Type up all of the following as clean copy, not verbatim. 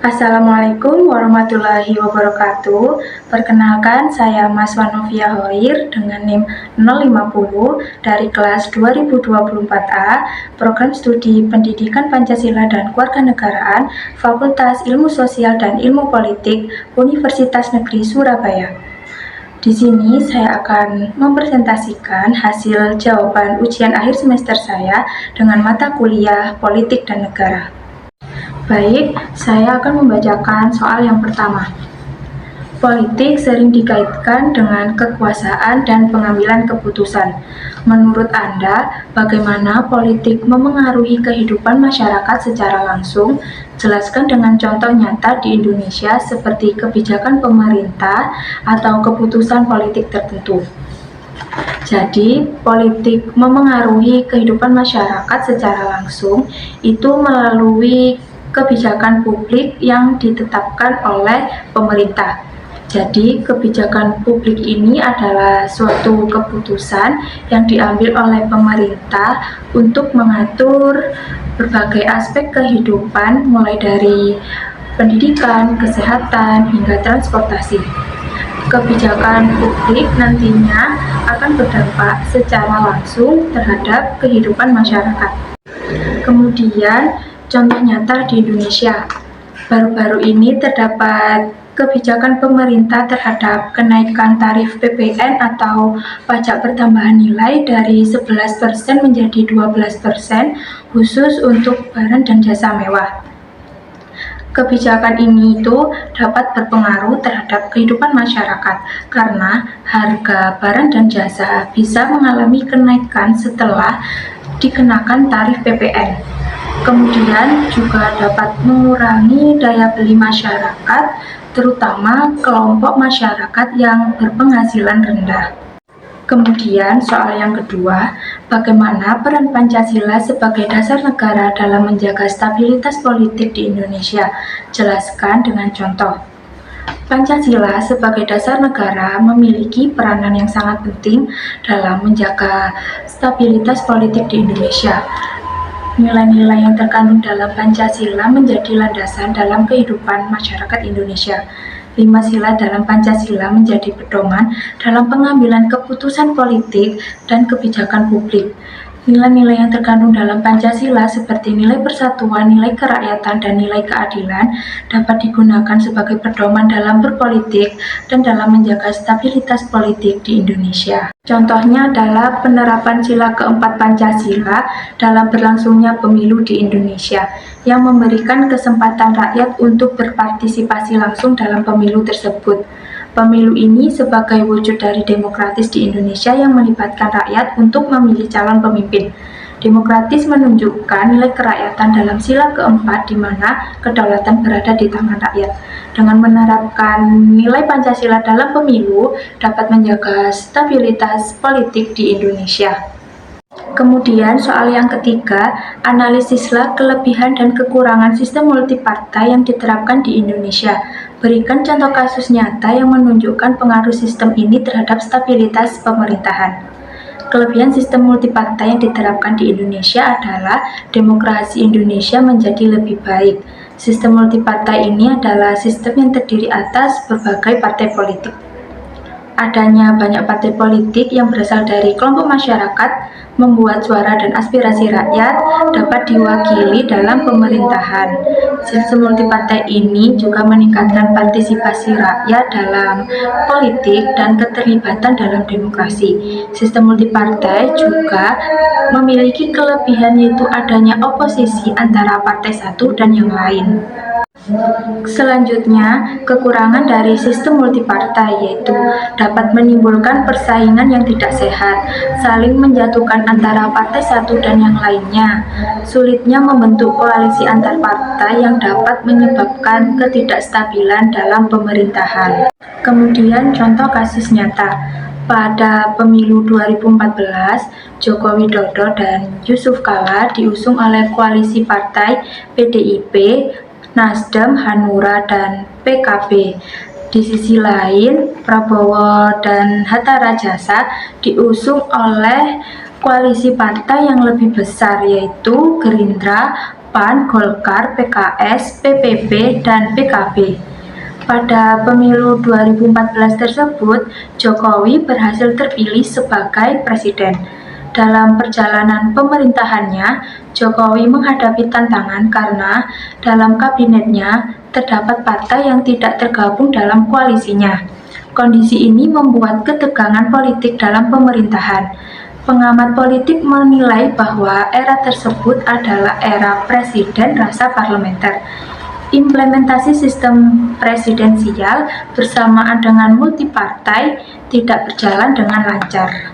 Assalamualaikum warahmatullahi wabarakatuh. Perkenalkan, saya Mas Wanovia Hoir dengan NIM 050 dari kelas 2024A, Program Studi Pendidikan Pancasila dan Kewarganegaraan, Fakultas Ilmu Sosial dan Ilmu Politik, Universitas Negeri Surabaya. Di sini saya akan mempresentasikan hasil jawaban ujian akhir semester saya dengan mata kuliah Politik dan Negara. Baik, saya akan membacakan soal yang pertama. Politik sering dikaitkan dengan kekuasaan dan pengambilan keputusan. Menurut Anda, bagaimana politik memengaruhi kehidupan masyarakat secara langsung? Jelaskan dengan contoh nyata di Indonesia seperti kebijakan pemerintah atau keputusan politik tertentu. Jadi, politik memengaruhi kehidupan masyarakat secara langsung itu melalui kebijakan publik yang ditetapkan oleh pemerintah. Jadi, kebijakan publik ini adalah suatu keputusan yang diambil oleh pemerintah untuk mengatur berbagai aspek kehidupan, mulai dari pendidikan, kesehatan, hingga transportasi. Kebijakan publik nantinya akan berdampak secara langsung terhadap kehidupan masyarakat. Kemudian, contoh nyata di Indonesia. Baru-baru ini terdapat kebijakan pemerintah terhadap kenaikan tarif PPN atau pajak pertambahan nilai dari 11% menjadi 12% khusus untuk barang dan jasa mewah. Kebijakan ini dapat berpengaruh terhadap kehidupan masyarakat karena harga barang dan jasa bisa mengalami kenaikan setelah dikenakan tarif PPN. Kemudian juga dapat mengurangi daya beli masyarakat, terutama kelompok masyarakat yang berpenghasilan rendah. Kemudian soal yang kedua, bagaimana peran Pancasila sebagai dasar negara dalam menjaga stabilitas politik di Indonesia? Jelaskan dengan contoh. Pancasila sebagai dasar negara memiliki peranan yang sangat penting dalam menjaga stabilitas politik di Indonesia. Nilai-nilai yang terkandung dalam Pancasila menjadi landasan dalam kehidupan masyarakat Indonesia. 5 sila dalam Pancasila menjadi pedoman dalam pengambilan keputusan politik dan kebijakan publik. Nilai-nilai yang terkandung dalam Pancasila seperti nilai persatuan, nilai kerakyatan, dan nilai keadilan dapat digunakan sebagai pedoman dalam berpolitik dan dalam menjaga stabilitas politik di Indonesia. Contohnya adalah penerapan sila keempat Pancasila dalam berlangsungnya pemilu di Indonesia, yang memberikan kesempatan rakyat untuk berpartisipasi langsung dalam pemilu tersebut. Pemilu ini sebagai wujud dari demokratis di Indonesia yang melibatkan rakyat untuk memilih calon pemimpin. Demokratis menunjukkan nilai kerakyatan dalam sila keempat di mana kedaulatan berada di tangan rakyat. Dengan menerapkan nilai Pancasila dalam pemilu dapat menjaga stabilitas politik di Indonesia. Kemudian soal yang ketiga, analisislah kelebihan dan kekurangan sistem multipartai yang diterapkan di Indonesia. Berikan contoh kasus nyata yang menunjukkan pengaruh sistem ini terhadap stabilitas pemerintahan. Kelebihan sistem multipartai yang diterapkan di Indonesia adalah demokrasi Indonesia menjadi lebih baik. Sistem multipartai ini adalah sistem yang terdiri atas berbagai partai politik. Adanya banyak partai politik yang berasal dari kelompok masyarakat membuat suara dan aspirasi rakyat dapat diwakili dalam pemerintahan. Sistem multipartai ini juga meningkatkan partisipasi rakyat dalam politik dan keterlibatan dalam demokrasi. Sistem multipartai juga memiliki kelebihan yaitu adanya oposisi antara partai satu dan yang lain. Selanjutnya, kekurangan dari sistem multipartai yaitu dapat menimbulkan persaingan yang tidak sehat, saling menjatuhkan antara partai satu dan yang lainnya, sulitnya membentuk koalisi antar partai yang dapat menyebabkan ketidakstabilan dalam pemerintahan. Kemudian contoh kasus nyata. Pada pemilu 2014, Joko Widodo dan Yusuf Kala diusung oleh koalisi partai PDIP, Nasdem, Hanura, dan PKB. Di sisi lain, Prabowo dan Hatta Rajasa diusung oleh koalisi partai yang lebih besar yaitu Gerindra, PAN, Golkar, PKS, PPB, dan PKB. Pada pemilu 2014 tersebut, Jokowi berhasil terpilih sebagai presiden. Dalam perjalanan pemerintahannya, Jokowi menghadapi tantangan karena dalam kabinetnya terdapat partai yang tidak tergabung dalam koalisinya. Kondisi ini membuat ketegangan politik dalam pemerintahan. Pengamat politik menilai bahwa era tersebut adalah era presiden rasa parlementer. Implementasi sistem presidensial bersamaan dengan multipartai tidak berjalan dengan lancar.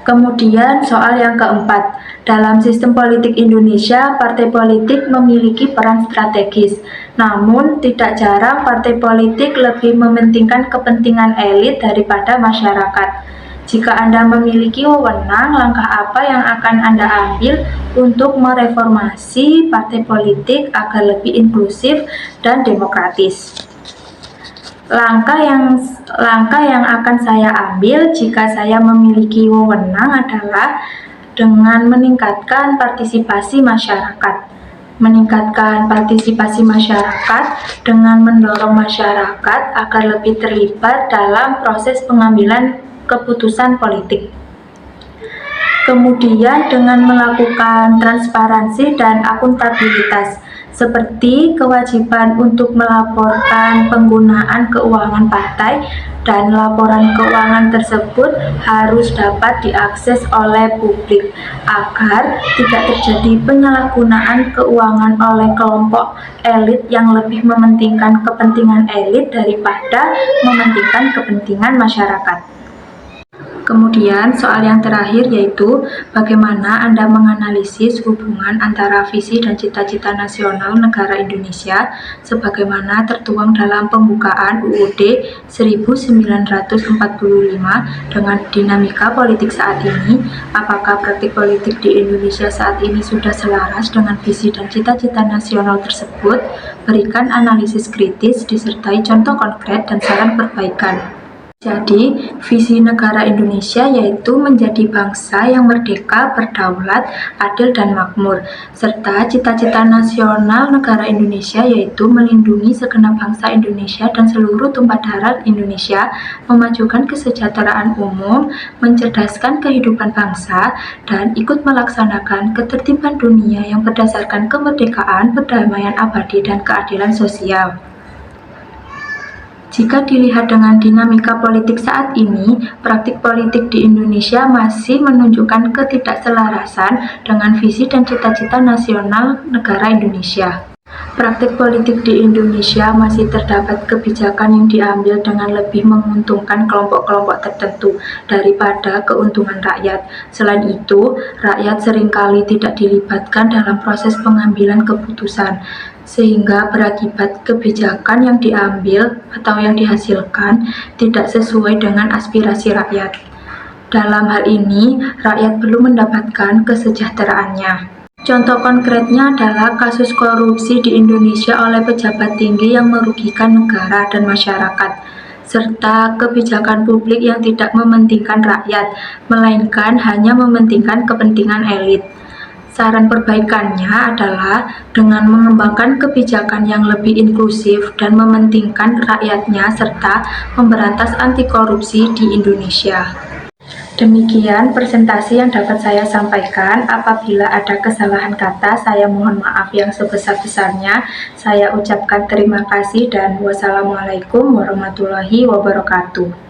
Kemudian soal yang keempat, dalam sistem politik Indonesia, partai politik memiliki peran strategis. Namun, tidak jarang partai politik lebih mementingkan kepentingan elit daripada masyarakat. Jika Anda memiliki wewenang, langkah apa yang akan Anda ambil untuk mereformasi partai politik agar lebih inklusif dan demokratis? Langkah yang akan saya ambil jika saya memiliki wewenang adalah dengan meningkatkan partisipasi masyarakat. Meningkatkan partisipasi masyarakat dengan mendorong masyarakat agar lebih terlibat dalam proses pengambilan keputusan politik. Kemudian dengan melakukan transparansi dan akuntabilitas, seperti kewajiban untuk melaporkan penggunaan keuangan partai, dan laporan keuangan tersebut harus dapat diakses oleh publik agar tidak terjadi penyalahgunaan keuangan oleh kelompok elit yang lebih mementingkan kepentingan elit daripada mementingkan kepentingan masyarakat. Kemudian soal yang terakhir yaitu bagaimana Anda menganalisis hubungan antara visi dan cita-cita nasional negara Indonesia sebagaimana tertuang dalam pembukaan UUD 1945 dengan dinamika politik saat ini. Apakah praktik politik di Indonesia saat ini sudah selaras dengan visi dan cita-cita nasional tersebut? Berikan analisis kritis disertai contoh konkret dan saran perbaikan. Jadi, visi negara Indonesia yaitu menjadi bangsa yang merdeka, berdaulat, adil, dan makmur. Serta cita-cita nasional negara Indonesia yaitu melindungi segenap bangsa Indonesia dan seluruh tumpah darah Indonesia, memajukan kesejahteraan umum, mencerdaskan kehidupan bangsa, dan ikut melaksanakan ketertiban dunia yang berdasarkan kemerdekaan, perdamaian abadi, dan keadilan sosial. Jika dilihat dengan dinamika politik saat ini, praktik politik di Indonesia masih menunjukkan ketidakselarasan dengan visi dan cita-cita nasional negara Indonesia. Praktik politik di Indonesia masih terdapat kebijakan yang diambil dengan lebih menguntungkan kelompok-kelompok tertentu daripada keuntungan rakyat. Selain itu, rakyat seringkali tidak dilibatkan dalam proses pengambilan keputusan, sehingga berakibat kebijakan yang diambil atau yang dihasilkan tidak sesuai dengan aspirasi rakyat. Dalam hal ini, rakyat belum mendapatkan kesejahteraannya. Contoh konkretnya adalah kasus korupsi di Indonesia oleh pejabat tinggi yang merugikan negara dan masyarakat, serta kebijakan publik yang tidak mementingkan rakyat, melainkan hanya mementingkan kepentingan elit. Saran perbaikannya adalah dengan mengembangkan kebijakan yang lebih inklusif dan mementingkan rakyatnya serta memberantas anti korupsi di Indonesia. Demikian presentasi yang dapat saya sampaikan. Apabila ada kesalahan kata, saya mohon maaf yang sebesar-besarnya. Saya ucapkan terima kasih dan wassalamualaikum warahmatullahi wabarakatuh.